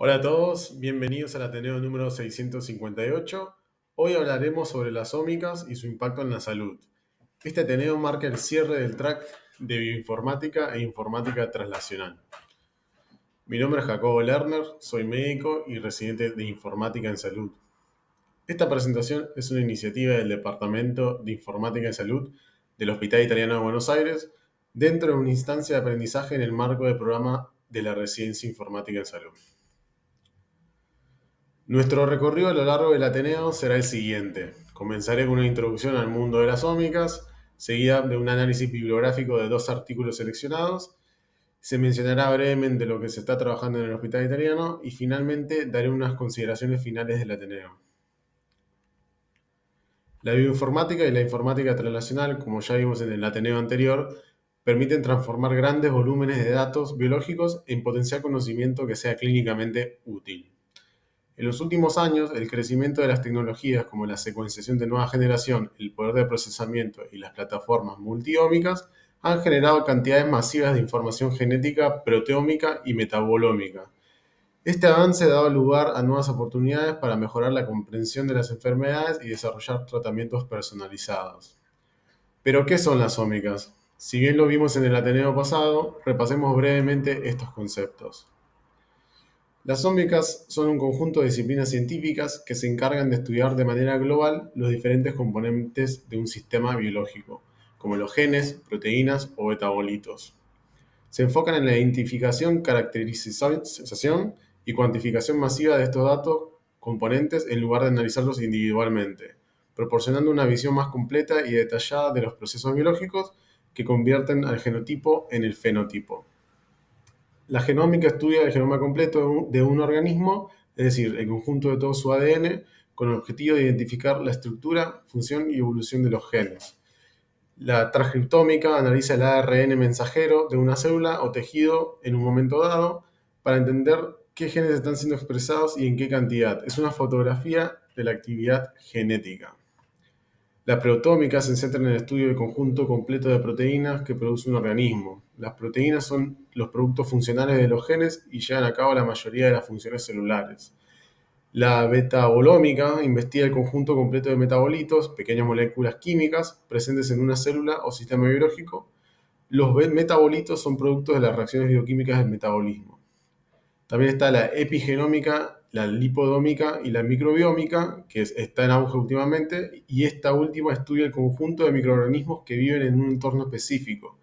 Hola a todos, bienvenidos al Ateneo número 658. Hoy hablaremos sobre las ómicas y su impacto en la salud. Este Ateneo marca el cierre del track de bioinformática e informática translacional. Mi nombre es Jacobo Lerner, soy médico y residente de informática en salud. Esta presentación es una iniciativa del Departamento de Informática en Salud del Hospital Italiano de Buenos Aires dentro de una instancia de aprendizaje en el marco del programa de la Residencia Informática en Salud. Nuestro recorrido a lo largo del Ateneo será el siguiente. Comenzaré con una introducción al mundo de las ómicas, seguida de un análisis bibliográfico de 2 artículos seleccionados. Se mencionará brevemente lo que se está trabajando en el Hospital Italiano y finalmente daré unas consideraciones finales del Ateneo. La bioinformática y la informática translacional, como ya vimos en el Ateneo anterior, permiten transformar grandes volúmenes de datos biológicos en potencial conocimiento que sea clínicamente útil. En los últimos años, el crecimiento de las tecnologías como la secuenciación de nueva generación, el poder de procesamiento y las plataformas multiómicas han generado cantidades masivas de información genética, proteómica y metabolómica. Este avance ha dado lugar a nuevas oportunidades para mejorar la comprensión de las enfermedades y desarrollar tratamientos personalizados. ¿Pero qué son las ómicas? Si bien lo vimos en el Ateneo pasado, repasemos brevemente estos conceptos. Las ómicas son un conjunto de disciplinas científicas que se encargan de estudiar de manera global los diferentes componentes de un sistema biológico, como los genes, proteínas o metabolitos. Se enfocan en la identificación, caracterización y cuantificación masiva de estos datos componentes en lugar de analizarlos individualmente, proporcionando una visión más completa y detallada de los procesos biológicos que convierten al genotipo en el fenotipo. La genómica estudia el genoma completo de un organismo, es decir, el conjunto de todo su ADN, con el objetivo de identificar la estructura, función y evolución de los genes. La transcriptómica analiza el ARN mensajero de una célula o tejido en un momento dado para entender qué genes están siendo expresados y en qué cantidad. Es una fotografía de la actividad genética. La proteómica se centra en el estudio del conjunto completo de proteínas que produce un organismo. Las proteínas son los productos funcionales de los genes y llevan a cabo la mayoría de las funciones celulares. La metabolómica investiga el conjunto completo de metabolitos, pequeñas moléculas químicas presentes en una célula o sistema biológico. Los metabolitos son productos de las reacciones bioquímicas del metabolismo. También está la epigenómica, la lipodómica y la microbiómica, que está en auge últimamente, y esta última estudia el conjunto de microorganismos que viven en un entorno específico,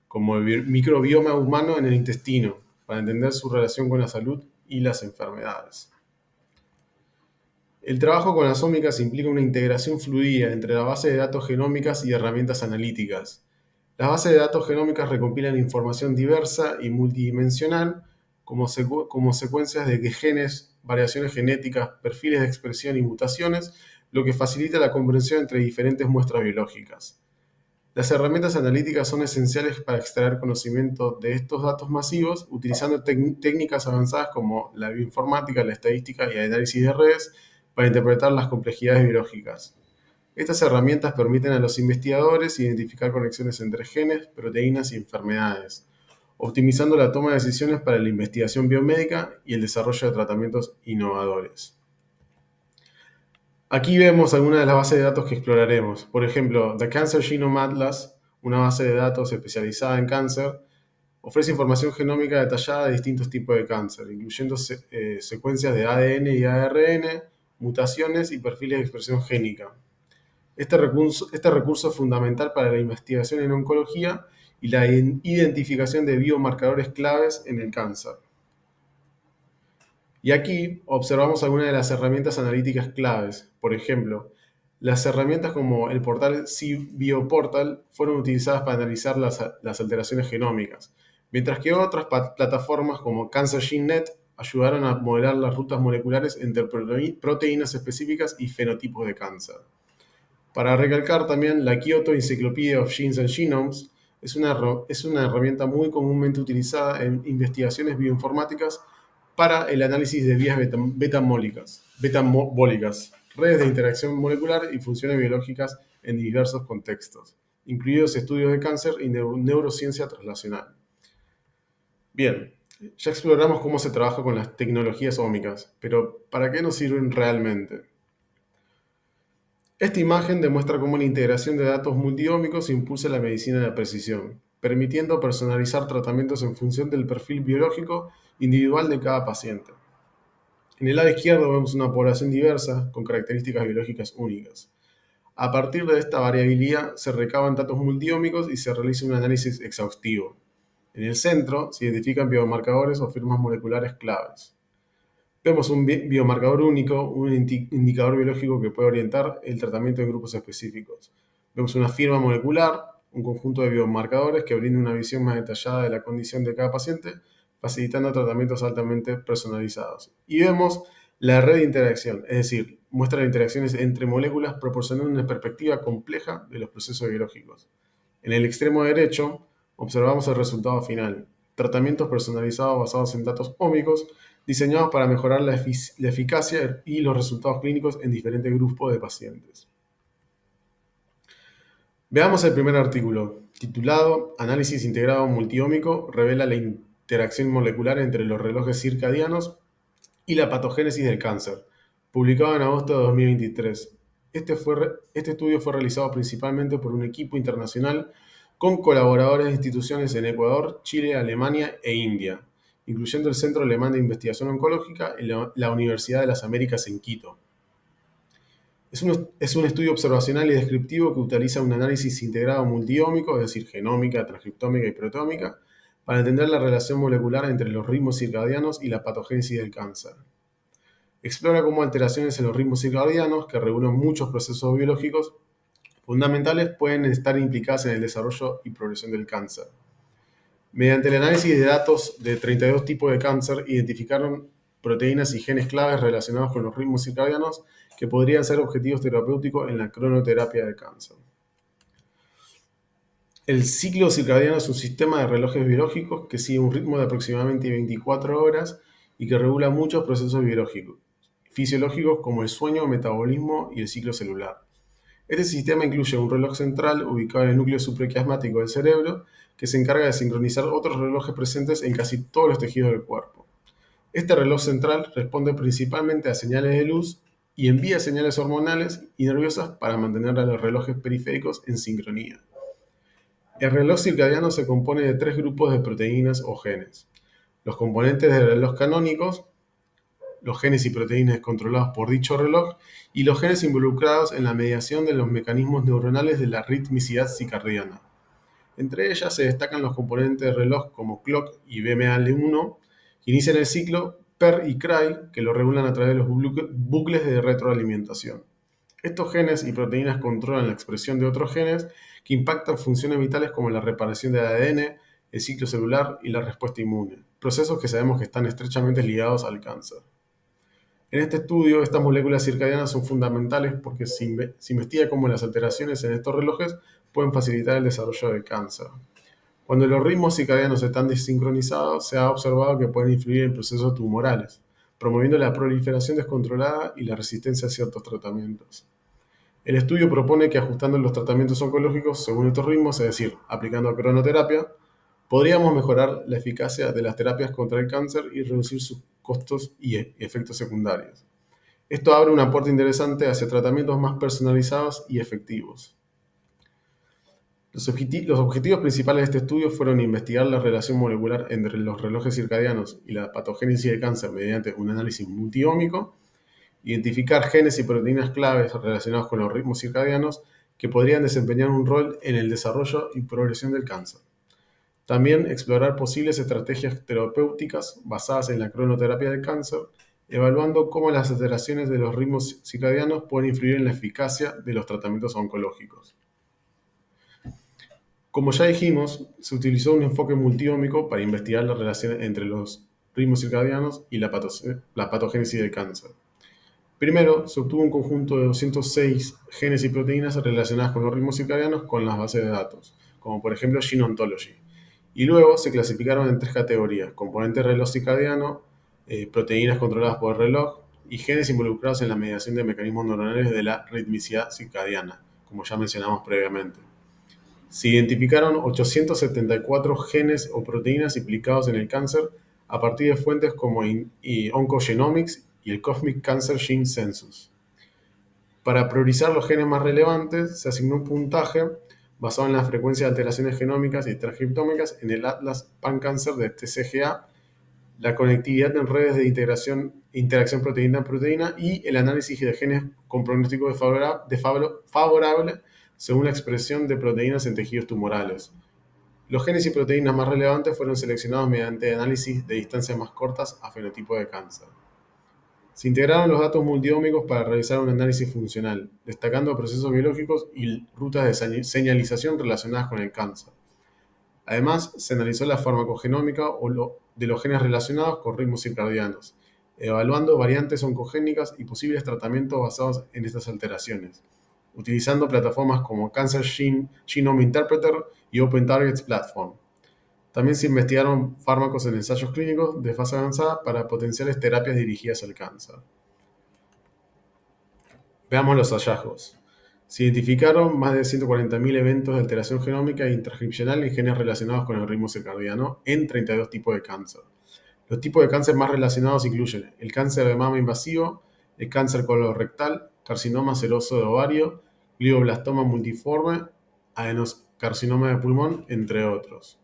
como el microbioma humano en el intestino, para entender su relación con la salud y las enfermedades. El trabajo con las ómicas implica una integración fluida entre la base de datos genómicas y herramientas analíticas. Las bases de datos genómicas recopilan información diversa y multidimensional, como secuencias de genes, variaciones genéticas, perfiles de expresión y mutaciones, lo que facilita la comprensión entre diferentes muestras biológicas. Las herramientas analíticas son esenciales para extraer conocimiento de estos datos masivos utilizando técnicas avanzadas como la bioinformática, la estadística y el análisis de redes para interpretar las complejidades biológicas. Estas herramientas permiten a los investigadores identificar conexiones entre genes, proteínas y enfermedades, optimizando la toma de decisiones para la investigación biomédica y el desarrollo de tratamientos innovadores. Aquí vemos algunas de las bases de datos que exploraremos. Por ejemplo, The Cancer Genome Atlas, una base de datos especializada en cáncer, ofrece información genómica detallada de distintos tipos de cáncer, incluyendo secuencias de ADN y ARN, mutaciones y perfiles de expresión génica. Este recurso es fundamental para la investigación en oncología y la identificación de biomarcadores claves en el cáncer. Y aquí observamos algunas de las herramientas analíticas claves. Por ejemplo, las herramientas como el portal cBioportal fueron utilizadas para analizar las alteraciones genómicas, mientras que otras plataformas como CancerGeneNet ayudaron a modelar las rutas moleculares entre proteínas específicas y fenotipos de cáncer. Para recalcar también, la Kyoto Encyclopedia of Genes and Genomes es una herramienta muy comúnmente utilizada en investigaciones bioinformáticas para el análisis de vías betabólicas, redes de interacción molecular y funciones biológicas en diversos contextos, incluidos estudios de cáncer y neurociencia translacional. Bien, Ya exploramos cómo se trabaja con las tecnologías ómicas, pero ¿para qué nos sirven realmente? Esta imagen demuestra cómo la integración de datos multiómicos impulsa la medicina de precisión, permitiendo personalizar tratamientos en función del perfil biológico individual de cada paciente. En el lado izquierdo vemos una población diversa con características biológicas únicas. A partir de esta variabilidad se recaban datos multiómicos y se realiza un análisis exhaustivo. En el centro se identifican biomarcadores o firmas moleculares claves. Vemos un biomarcador único, un indicador biológico que puede orientar el tratamiento de grupos específicos. Vemos una firma molecular, un conjunto de biomarcadores que brinda una visión más detallada de la condición de cada paciente, facilitando tratamientos altamente personalizados. Y vemos la red de interacción, es decir, muestra las interacciones entre moléculas proporcionando una perspectiva compleja de los procesos biológicos. En el extremo derecho, observamos el resultado final, tratamientos personalizados basados en datos ómicos diseñados para mejorar la eficacia y los resultados clínicos en diferentes grupos de pacientes. Veamos el primer artículo, titulado Análisis integrado multiómico revela la interacción molecular entre los relojes circadianos y la patogénesis del cáncer, publicado en agosto de 2023. Este estudio fue realizado principalmente por un equipo internacional con colaboradores de instituciones en Ecuador, Chile, Alemania e India, incluyendo el Centro Alemán de Investigación Oncológica y la Universidad de las Américas en Quito. Es un estudio observacional y descriptivo que utiliza un análisis integrado multiómico, es decir, genómica, transcriptómica y proteómica, para entender la relación molecular entre los ritmos circadianos y la patogénesis del cáncer. Explora cómo alteraciones en los ritmos circadianos, que regulan muchos procesos biológicos fundamentales, pueden estar implicadas en el desarrollo y progresión del cáncer. Mediante el análisis de datos de 32 tipos de cáncer, identificaron proteínas y genes claves relacionados con los ritmos circadianos que podrían ser objetivos terapéuticos en la cronoterapia del cáncer. El ciclo circadiano es un sistema de relojes biológicos que sigue un ritmo de aproximadamente 24 horas y que regula muchos procesos biológicos, fisiológicos como el sueño, metabolismo y el ciclo celular. Este sistema incluye un reloj central ubicado en el núcleo supraquiasmático del cerebro que se encarga de sincronizar otros relojes presentes en casi todos los tejidos del cuerpo. Este reloj central responde principalmente a señales de luz y envía señales hormonales y nerviosas para mantener a los relojes periféricos en sincronía. El reloj circadiano se compone de tres grupos de proteínas o genes. Los componentes del reloj canónicos, los genes y proteínas controlados por dicho reloj, y los genes involucrados en la mediación de los mecanismos neuronales de la ritmicidad circadiana. Entre ellas se destacan los componentes del reloj como clock y BMAL1, que inician el ciclo, PER y CRY, que lo regulan a través de los bucles de retroalimentación. Estos genes y proteínas controlan la expresión de otros genes que impactan funciones vitales como la reparación del ADN, el ciclo celular y la respuesta inmune, procesos que sabemos que están estrechamente ligados al cáncer. En este estudio, estas moléculas circadianas son fundamentales porque se investiga cómo las alteraciones en estos relojes pueden facilitar el desarrollo del cáncer. Cuando los ritmos circadianos están desincronizados, se ha observado que pueden influir en procesos tumorales, promoviendo la proliferación descontrolada y la resistencia a ciertos tratamientos. El estudio propone que ajustando los tratamientos oncológicos según estos ritmos, es decir, aplicando cronoterapia, podríamos mejorar la eficacia de las terapias contra el cáncer y reducir sus costos y efectos secundarios. Esto abre una puerta interesante hacia tratamientos más personalizados y efectivos. Los objetivos principales de este estudio fueron investigar la relación molecular entre los relojes circadianos y la patogénesis del cáncer mediante un análisis multiómico, identificar genes y proteínas claves relacionados con los ritmos circadianos que podrían desempeñar un rol en el desarrollo y progresión del cáncer. También explorar posibles estrategias terapéuticas basadas en la cronoterapia del cáncer, evaluando cómo las alteraciones de los ritmos circadianos pueden influir en la eficacia de los tratamientos oncológicos. Como ya dijimos, se utilizó un enfoque multiómico para investigar la relación entre los ritmos circadianos y la patogénesis del cáncer. Primero, se obtuvo un conjunto de 206 genes y proteínas relacionadas con los ritmos circadianos con las bases de datos, como por ejemplo Gene Ontology. Y luego se clasificaron en tres categorías: componentes del reloj circadiano, proteínas controladas por el reloj y genes involucrados en la mediación de mecanismos neuronales de la ritmicidad circadiana, como ya mencionamos previamente. Se identificaron 874 genes o proteínas implicados en el cáncer a partir de fuentes como Oncogenomics y el Cosmic Cancer Gene Census. Para priorizar los genes más relevantes, se asignó un puntaje basado en la frecuencia de alteraciones genómicas y transcriptómicas en el Atlas Pan-Cancer de TCGA, la conectividad en redes de interacción proteína-proteína y el análisis de genes con pronóstico favorable según la expresión de proteínas en tejidos tumorales. Los genes y proteínas más relevantes fueron seleccionados mediante análisis de distancias más cortas a fenotipo de cáncer. Se integraron los datos multiómicos para realizar un análisis funcional, destacando procesos biológicos y rutas de señalización relacionadas con el cáncer. Además, se analizó la farmacogenómica de los genes relacionados con ritmos circadianos, evaluando variantes oncogénicas y posibles tratamientos basados en estas alteraciones, utilizando plataformas como Cancer Genome Interpreter y Open Targets Platform. También se investigaron fármacos en ensayos clínicos de fase avanzada para potenciales terapias dirigidas al cáncer. Veamos los hallazgos. Se identificaron más de 140.000 eventos de alteración genómica e transcripcional en genes relacionados con el ritmo circadiano en 32 tipos de cáncer. Los tipos de cáncer más relacionados incluyen el cáncer de mama invasivo, el cáncer colorectal, carcinoma seroso de ovario, glioblastoma multiforme, adenocarcinoma de pulmón, entre otros.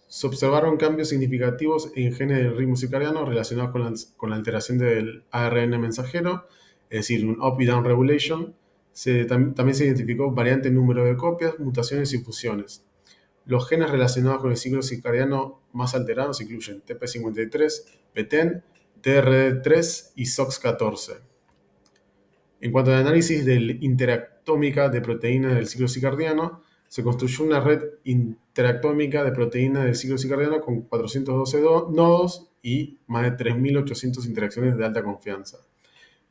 Se observaron cambios significativos en genes del ritmo circadiano relacionados con la alteración del ARN mensajero, es decir, un up y down regulation. También se identificó variante en número de copias, mutaciones y fusiones. Los genes relacionados con el ciclo circadiano más alterados incluyen TP53, PTEN, TRD3 y SOX14. En cuanto al análisis de interactómica de proteínas del ciclo circadiano, se construyó una red interactómica de proteínas del ciclo circadiano con 412 nodos y más de 3.800 interacciones de alta confianza.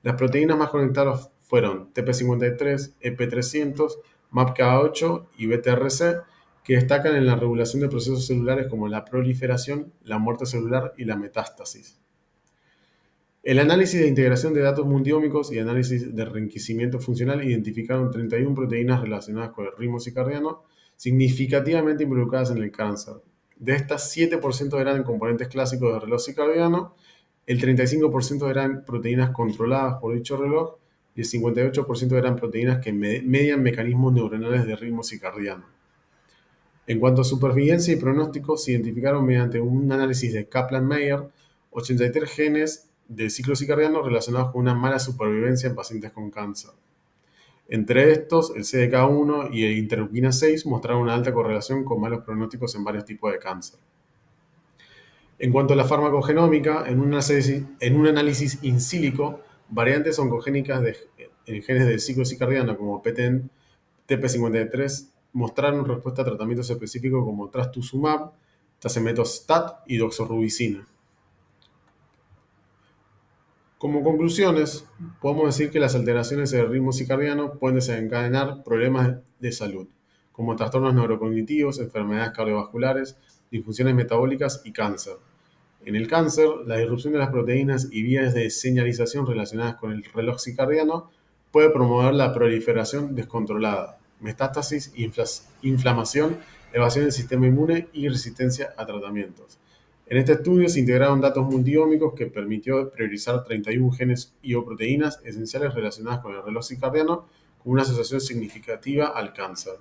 Las proteínas más conectadas fueron TP53, EP300, MAPKA8 y BTRC, que destacan en la regulación de procesos celulares como la proliferación, la muerte celular y la metástasis. El análisis de integración de datos multiómicos y análisis de reenriquecimiento funcional identificaron 31 proteínas relacionadas con el ritmo circadiano significativamente involucradas en el cáncer. De estas, 7% eran componentes clásicos del reloj circadiano, el 35% eran proteínas controladas por dicho reloj y el 58% eran proteínas que median mecanismos neuronales de ritmo circadiano. En cuanto a supervivencia y pronóstico, se identificaron mediante un análisis de Kaplan-Meier 83 genes del ciclo circadiano relacionados con una mala supervivencia en pacientes con cáncer. Entre estos, el CDK1 y el interleuquina 6 mostraron una alta correlación con malos pronósticos en varios tipos de cáncer. En cuanto a la farmacogenómica, en un análisis in silico, variantes oncogénicas en genes del ciclo circadiano como PTEN, TP53 mostraron respuesta a tratamientos específicos como trastuzumab, tazemetostat y doxorubicina. Como conclusiones, podemos decir que las alteraciones del ritmo circadiano pueden desencadenar problemas de salud, como trastornos neurocognitivos, enfermedades cardiovasculares, disfunciones metabólicas y cáncer. En el cáncer, la disrupción de las proteínas y vías de señalización relacionadas con el reloj circadiano puede promover la proliferación descontrolada, metástasis, inflamación, evasión del sistema inmune y resistencia a tratamientos. En este estudio se integraron datos multiómicos que permitió priorizar 31 genes y o proteínas esenciales relacionadas con el reloj circadiano con una asociación significativa al cáncer.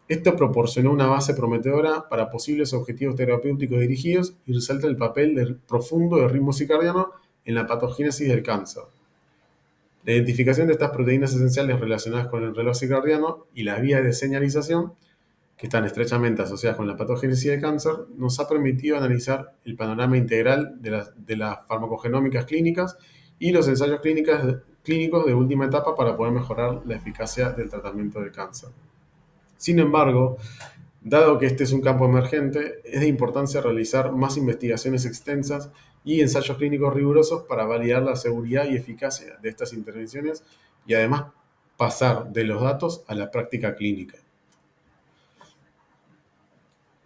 Esto proporcionó una base prometedora para posibles objetivos terapéuticos dirigidos y resalta el papel profundo del ritmo circadiano en la patogénesis del cáncer. La identificación de estas proteínas esenciales relacionadas con el reloj circadiano y las vías de señalización, que están estrechamente asociadas con la patogénesis del cáncer, nos ha permitido analizar el panorama integral de las farmacogenómicas clínicas y los ensayos clínicos de última etapa para poder mejorar la eficacia del tratamiento del cáncer. Sin embargo, dado que este es un campo emergente, es de importancia realizar más investigaciones extensas y ensayos clínicos rigurosos para validar la seguridad y eficacia de estas intervenciones y además pasar de los datos a la práctica clínica.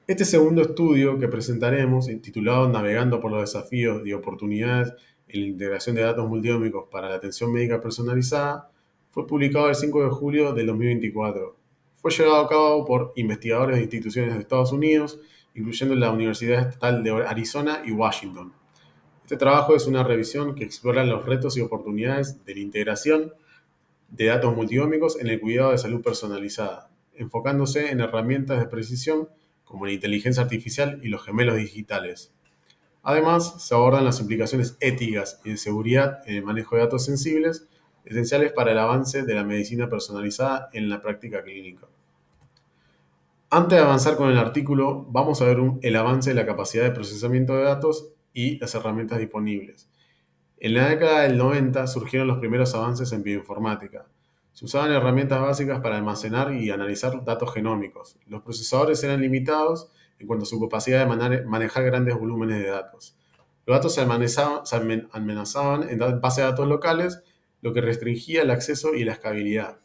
Este segundo estudio que presentaremos, titulado Navegando por los desafíos y oportunidades en la integración de datos multiómicos para la atención médica personalizada, fue publicado el 5 de julio del 2024. Fue llevado a cabo por investigadores de instituciones de Estados Unidos incluyendo la Universidad Estatal de Arizona y Washington. Este trabajo es una revisión que explora los retos y oportunidades de la integración de datos multiómicos en el cuidado de salud personalizada, enfocándose en herramientas de precisión como la inteligencia artificial y los gemelos digitales. Además, se abordan las implicaciones éticas y de seguridad en el manejo de datos sensibles, esenciales para el avance de la medicina personalizada en la práctica clínica. Antes de avanzar con el artículo, vamos a ver el avance de la capacidad de procesamiento de datos y las herramientas disponibles. En la década del 90 surgieron los primeros avances en bioinformática. Se usaban herramientas básicas para almacenar y analizar datos genómicos. Los procesadores eran limitados en cuanto a su capacidad de manejar grandes volúmenes de datos. Los datos se almacenaban en bases de datos locales, lo que restringía el acceso y la escalabilidad.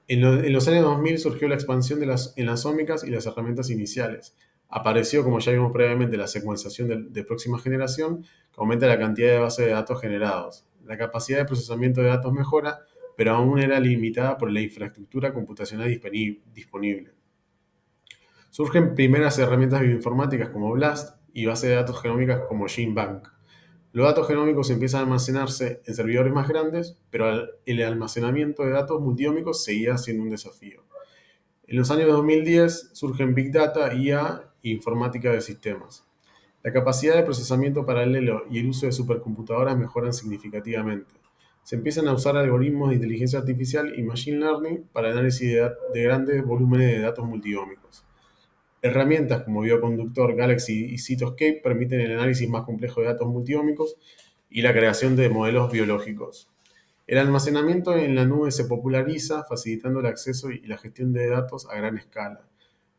En los años 2000 surgió la expansión en las ómicas y las herramientas iniciales. Apareció, como ya vimos previamente, la secuenciación de próxima generación, que aumenta la cantidad de bases de datos generados. La capacidad de procesamiento de datos mejora, pero aún era limitada por la infraestructura computacional disponible. Surgen primeras herramientas bioinformáticas como BLAST y bases de datos genómicas como GenBank. Los datos genómicos empiezan a almacenarse en servidores más grandes, pero el almacenamiento de datos multiómicos seguía siendo un desafío. En los años 2010 surgen Big Data, IA e informática de sistemas. La capacidad de procesamiento paralelo y el uso de supercomputadoras mejoran significativamente. Se empiezan a usar algoritmos de inteligencia artificial y machine learning para el análisis de grandes volúmenes de datos multiómicos. Herramientas como Bioconductor, Galaxy y Cytoscape permiten el análisis más complejo de datos multiómicos y la creación de modelos biológicos. El almacenamiento en la nube se populariza, facilitando el acceso y la gestión de datos a gran escala.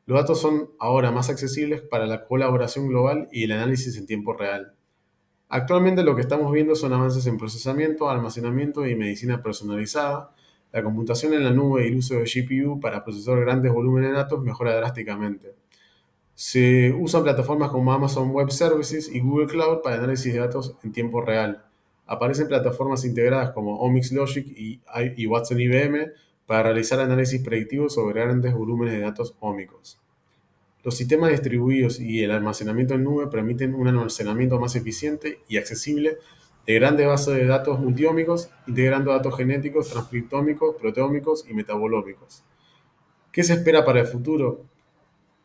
Los datos son ahora más accesibles para la colaboración global y el análisis en tiempo real. Actualmente lo que estamos viendo son avances en procesamiento, almacenamiento y medicina personalizada. La computación en la nube y el uso de GPU para procesar grandes volúmenes de datos mejora drásticamente. Se usan plataformas como Amazon Web Services y Google Cloud para análisis de datos en tiempo real. Aparecen plataformas integradas como Omics Logic y Watson IBM para realizar análisis predictivos sobre grandes volúmenes de datos ómicos. Los sistemas distribuidos y el almacenamiento en nube permiten un almacenamiento más eficiente y accesible de grandes bases de datos multiómicos, integrando datos genéticos, transcriptómicos, proteómicos y metabolómicos. ¿Qué se espera para el futuro?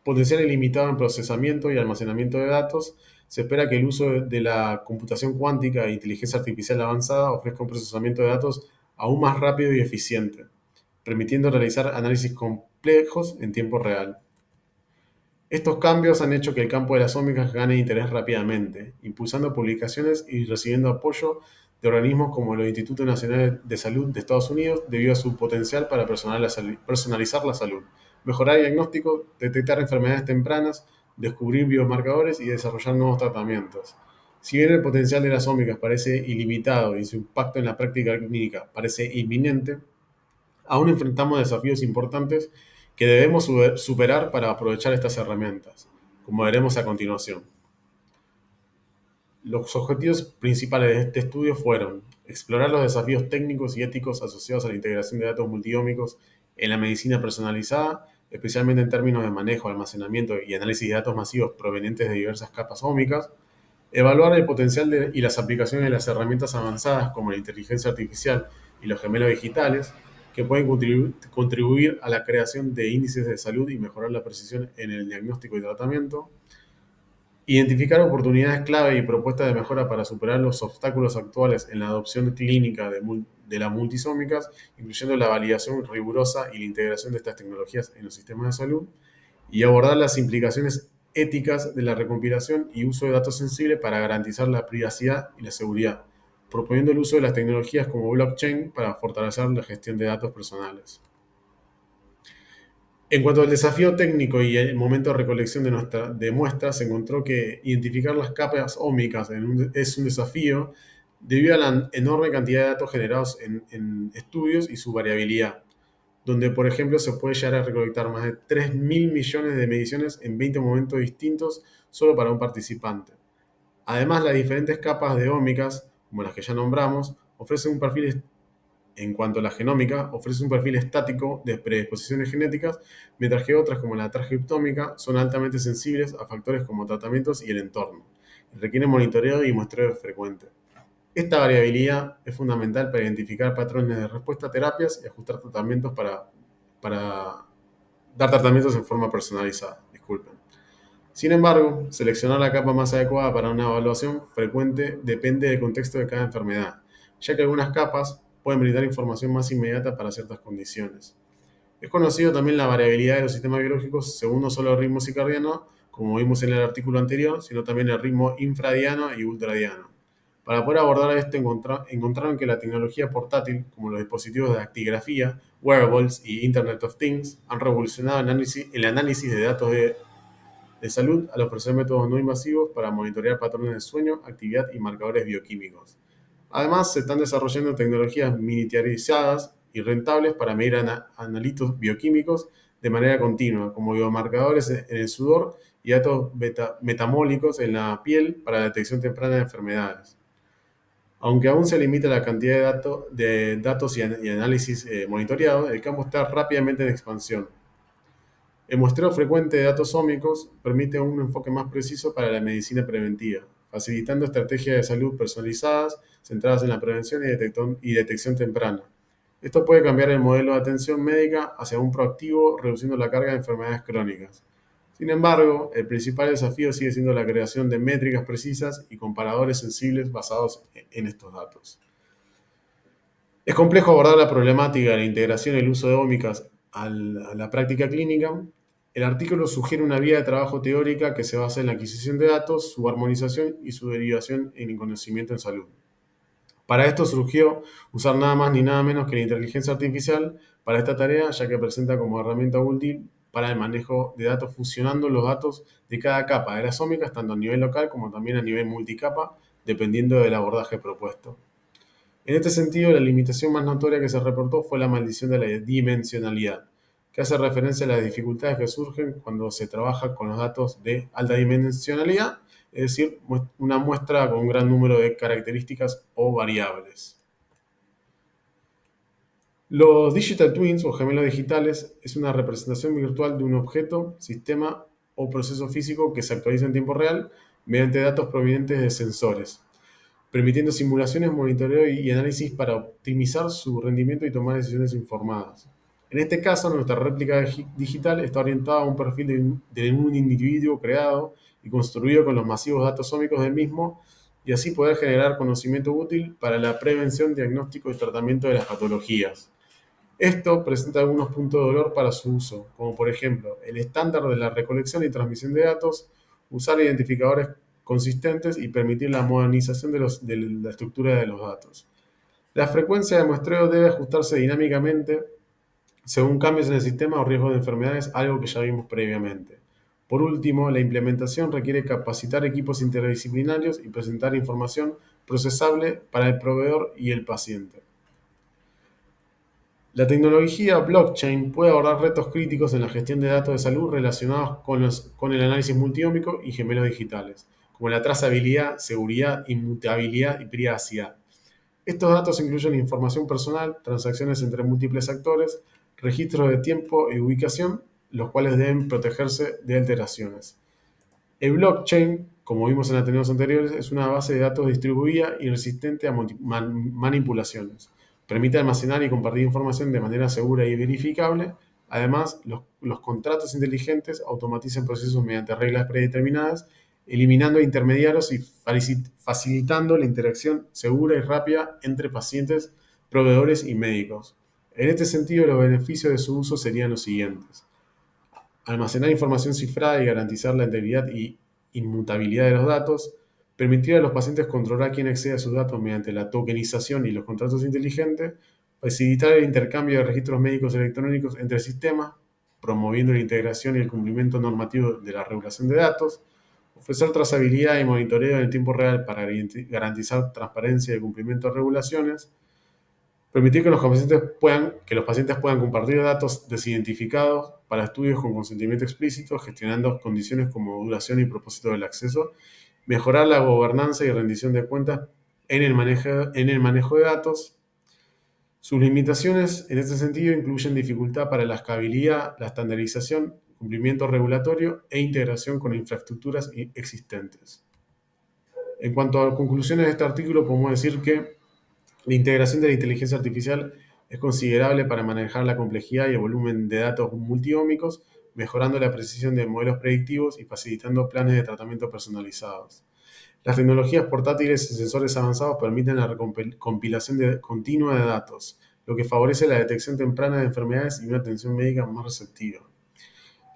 Potencial ilimitado en procesamiento y almacenamiento de datos. Se espera que el uso de la computación cuántica e inteligencia artificial avanzada ofrezca un procesamiento de datos aún más rápido y eficiente, permitiendo realizar análisis complejos en tiempo real. Estos cambios han hecho que el campo de las ómicas gane interés rápidamente, impulsando publicaciones y recibiendo apoyo de organismos como el Instituto Nacional de Salud de Estados Unidos debido a su potencial para personalizar la salud, mejorar el diagnóstico, detectar enfermedades tempranas, descubrir biomarcadores y desarrollar nuevos tratamientos. Si bien el potencial de las ómicas parece ilimitado y su impacto en la práctica clínica parece inminente, aún enfrentamos desafíos importantes que debemos superar para aprovechar estas herramientas, como veremos a continuación. Los objetivos principales de este estudio fueron explorar los desafíos técnicos y éticos asociados a la integración de datos multiómicos en la medicina personalizada, especialmente en términos de manejo, almacenamiento y análisis de datos masivos provenientes de diversas capas ómicas, evaluar el potencial y las aplicaciones de las herramientas avanzadas como la inteligencia artificial y los gemelos digitales, que pueden contribuir a la creación de índices de salud y mejorar la precisión en el diagnóstico y tratamiento. Identificar oportunidades clave y propuestas de mejora para superar los obstáculos actuales en la adopción clínica de las multisómicas, incluyendo la validación rigurosa y la integración de estas tecnologías en los sistemas de salud, y abordar las implicaciones éticas de la recompilación y uso de datos sensibles para garantizar la privacidad y la seguridad, proponiendo el uso de las tecnologías como blockchain para fortalecer la gestión de datos personales. En cuanto al desafío técnico y el momento de recolección de muestras, se encontró que identificar las capas ómicas es un desafío debido a la enorme cantidad de datos generados en estudios y su variabilidad, donde, por ejemplo, se puede llegar a recolectar más de 3.000 millones de mediciones en 20 momentos distintos solo para un participante. Además, las diferentes capas de ómicas, como las que ya nombramos, ofrecen un perfil en cuanto a la genómica, ofrece un perfil estático de predisposiciones genéticas, mientras que otras, como la transcriptómica, son altamente sensibles a factores como tratamientos y el entorno, y requieren monitoreo y muestreo frecuente. Esta variabilidad es fundamental para identificar patrones de respuesta a terapias y ajustar tratamientos para dar tratamientos en forma personalizada. Disculpen. Sin embargo, seleccionar la capa más adecuada para una evaluación frecuente depende del contexto de cada enfermedad, ya que algunas capas pueden brindar información más inmediata para ciertas condiciones. Es conocido también la variabilidad de los sistemas biológicos según no solo el ritmo circadiano, como vimos en el artículo anterior, sino también el ritmo infradiano y ultradiano. Para poder abordar esto, encontraron que la tecnología portátil, como los dispositivos de actigrafía, wearables y Internet of Things, han revolucionado el análisis de datos de salud al ofrecer métodos no invasivos para monitorear patrones de sueño, actividad y marcadores bioquímicos. Además, se están desarrollando tecnologías miniaturizadas y rentables para medir analitos bioquímicos de manera continua, como biomarcadores en el sudor y datos metabólicos en la piel para la detección temprana de enfermedades. Aunque aún se limita la cantidad de datos y análisis monitoreados, el campo está rápidamente en expansión. El muestreo frecuente de datos ómicos permite un enfoque más preciso para la medicina preventiva, facilitando estrategias de salud personalizadas, centradas en la prevención y detección temprana. Esto puede cambiar el modelo de atención médica hacia un proactivo, reduciendo la carga de enfermedades crónicas. Sin embargo, el principal desafío sigue siendo la creación de métricas precisas y comparadores sensibles basados en estos datos. Es complejo abordar la problemática de la integración y el uso de ómicas a la práctica clínica. El artículo sugiere una vía de trabajo teórica que se basa en la adquisición de datos, su armonización y su derivación en el conocimiento en salud. Para esto surgió usar nada más ni nada menos que la inteligencia artificial para esta tarea, ya que presenta como herramienta útil para el manejo de datos fusionando los datos de cada capa de las ómicas, tanto a nivel local como también a nivel multicapa, dependiendo del abordaje propuesto. En este sentido, la limitación más notoria que se reportó fue la maldición de la dimensionalidad, que hace referencia a las dificultades que surgen cuando se trabaja con los datos de alta dimensionalidad, es decir, una muestra con un gran número de características o variables. Los digital twins o gemelos digitales es una representación virtual de un objeto, sistema o proceso físico que se actualiza en tiempo real mediante datos provenientes de sensores, permitiendo simulaciones, monitoreo y análisis para optimizar su rendimiento y tomar decisiones informadas. En este caso, nuestra réplica digital está orientada a un perfil de un individuo creado y construido con los masivos datos ómicos del mismo y así poder generar conocimiento útil para la prevención, diagnóstico y tratamiento de las patologías. Esto presenta algunos puntos de dolor para su uso, como por ejemplo el estándar de la recolección y transmisión de datos, usar identificadores consistentes y permitir la modernización de la estructura de los datos. La frecuencia de muestreo debe ajustarse dinámicamente según cambios en el sistema o riesgos de enfermedades, algo que ya vimos previamente. Por último, la implementación requiere capacitar equipos interdisciplinarios y presentar información procesable para el proveedor y el paciente. La tecnología blockchain puede abordar retos críticos en la gestión de datos de salud relacionados con el análisis multiómico y gemelos digitales, como la trazabilidad, seguridad, inmutabilidad y privacidad. Estos datos incluyen información personal, transacciones entre múltiples actores, registros de tiempo y ubicación, los cuales deben protegerse de alteraciones. El blockchain, como vimos en ateneos anteriores, es una base de datos distribuida y resistente a manipulaciones. Permite almacenar y compartir información de manera segura y verificable. Además, los contratos inteligentes automatizan procesos mediante reglas predeterminadas, eliminando intermediarios y facilitando la interacción segura y rápida entre pacientes, proveedores y médicos. En este sentido, los beneficios de su uso serían los siguientes: almacenar información cifrada y garantizar la integridad y inmutabilidad de los datos, permitir a los pacientes controlar quién accede a sus datos mediante la tokenización y los contratos inteligentes, facilitar el intercambio de registros médicos electrónicos entre sistemas, promoviendo la integración y el cumplimiento normativo de la regulación de datos, ofrecer trazabilidad y monitoreo en tiempo real para garantizar transparencia y cumplimiento de regulaciones, permitir que los pacientes puedan compartir datos desidentificados para estudios con consentimiento explícito, gestionando condiciones como duración y propósito del acceso, mejorar la gobernanza y rendición de cuentas en el manejo de datos, Sus limitaciones en este sentido incluyen dificultad para la escalabilidad, la estandarización, cumplimiento regulatorio e integración con infraestructuras existentes. En cuanto a conclusiones de este artículo, podemos decir que la integración de la inteligencia artificial es considerable para manejar la complejidad y el volumen de datos multiómicos, mejorando la precisión de modelos predictivos y facilitando planes de tratamiento personalizados. Las tecnologías portátiles y sensores avanzados permiten la compilación continua de datos, lo que favorece la detección temprana de enfermedades y una atención médica más receptiva.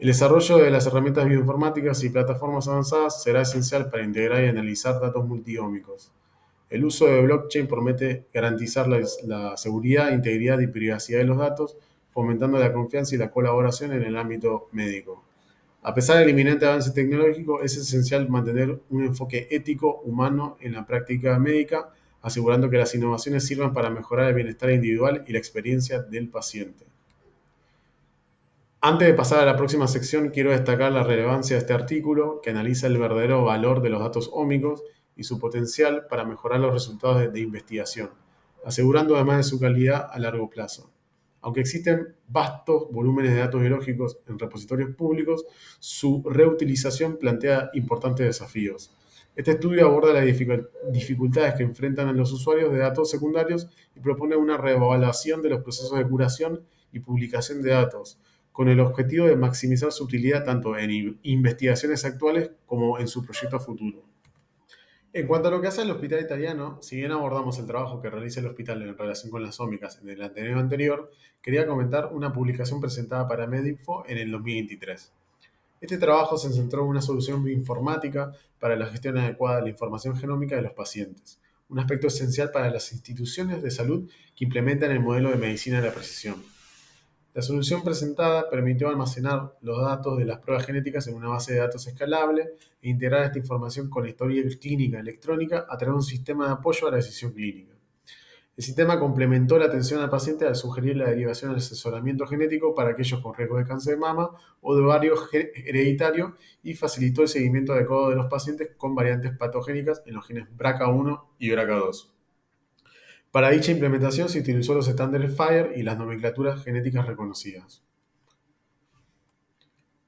El desarrollo de las herramientas bioinformáticas y plataformas avanzadas será esencial para integrar y analizar datos multiómicos. El uso de blockchain promete garantizar la seguridad, integridad y privacidad de los datos, fomentando la confianza y la colaboración en el ámbito médico. A pesar del inminente avance tecnológico, es esencial mantener un enfoque ético, humano en la práctica médica, asegurando que las innovaciones sirvan para mejorar el bienestar individual y la experiencia del paciente. Antes de pasar a la próxima sección, quiero destacar la relevancia de este artículo, que analiza el verdadero valor de los datos ómicos y su potencial para mejorar los resultados de investigación, asegurando además de su calidad a largo plazo. Aunque existen vastos volúmenes de datos biológicos en repositorios públicos, su reutilización plantea importantes desafíos. Este estudio aborda las dificultades que enfrentan a los usuarios de datos secundarios y propone una reevaluación de los procesos de curación y publicación de datos, con el objetivo de maximizar su utilidad tanto en investigaciones actuales como en su proyecto futuro. En cuanto a lo que hace el Hospital Italiano, si bien abordamos el trabajo que realiza el hospital en relación con las ómicas en el anterior, quería comentar una publicación presentada para Medinfo en el 2023. Este trabajo se centró en una solución bioinformática para la gestión adecuada de la información genómica de los pacientes, un aspecto esencial para las instituciones de salud que implementan el modelo de medicina de la precisión. La solución presentada permitió almacenar los datos de las pruebas genéticas en una base de datos escalable e integrar esta información con la historia clínica electrónica a través de un sistema de apoyo a la decisión clínica. El sistema complementó la atención al paciente al sugerir la derivación al asesoramiento genético para aquellos con riesgo de cáncer de mama o de ovario hereditario y facilitó el seguimiento adecuado de los pacientes con variantes patogénicas en los genes BRCA1 y BRCA2. Para dicha implementación se utilizó los estándares FIRE y las nomenclaturas genéticas reconocidas.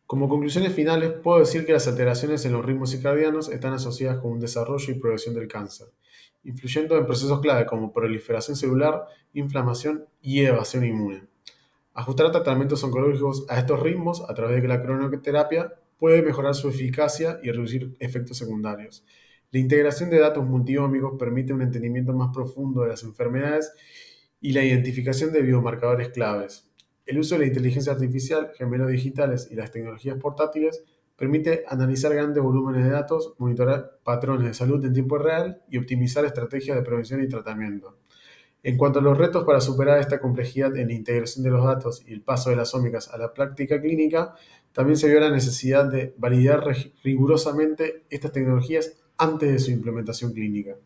Como conclusiones finales, puedo decir que las alteraciones en los ritmos circadianos están asociadas con un desarrollo y progresión del cáncer, influyendo en procesos clave como proliferación celular, inflamación y evasión inmune. Ajustar tratamientos oncológicos a estos ritmos a través de la cronoterapia puede mejorar su eficacia y reducir efectos secundarios. La integración de datos multiómicos permite un entendimiento más profundo de las enfermedades y la identificación de biomarcadores claves. El uso de la inteligencia artificial, gemelos digitales y las tecnologías portátiles permite analizar grandes volúmenes de datos, monitorar patrones de salud en tiempo real y optimizar estrategias de prevención y tratamiento. En cuanto a los retos para superar esta complejidad en la integración de los datos y el paso de las ómicas a la práctica clínica, también se vio la necesidad de validar rigurosamente estas tecnologías antes de su implementación clínica.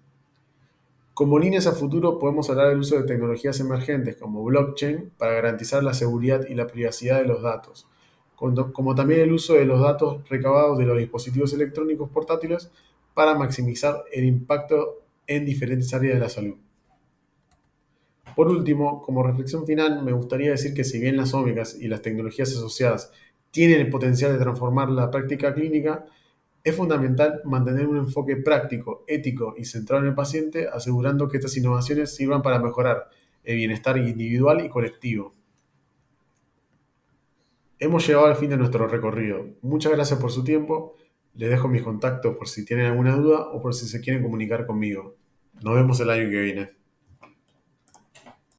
Como líneas a futuro podemos hablar del uso de tecnologías emergentes como blockchain para garantizar la seguridad y la privacidad de los datos, como también el uso de los datos recabados de los dispositivos electrónicos portátiles para maximizar el impacto en diferentes áreas de la salud. Por último, como reflexión final, me gustaría decir que si bien las ómicas y las tecnologías asociadas tienen el potencial de transformar la práctica clínica, es fundamental mantener un enfoque práctico, ético y centrado en el paciente, asegurando que estas innovaciones sirvan para mejorar el bienestar individual y colectivo. Hemos llegado al fin de nuestro recorrido. Muchas gracias por su tiempo. Les dejo mis contactos por si tienen alguna duda o por si se quieren comunicar conmigo. Nos vemos el año que viene.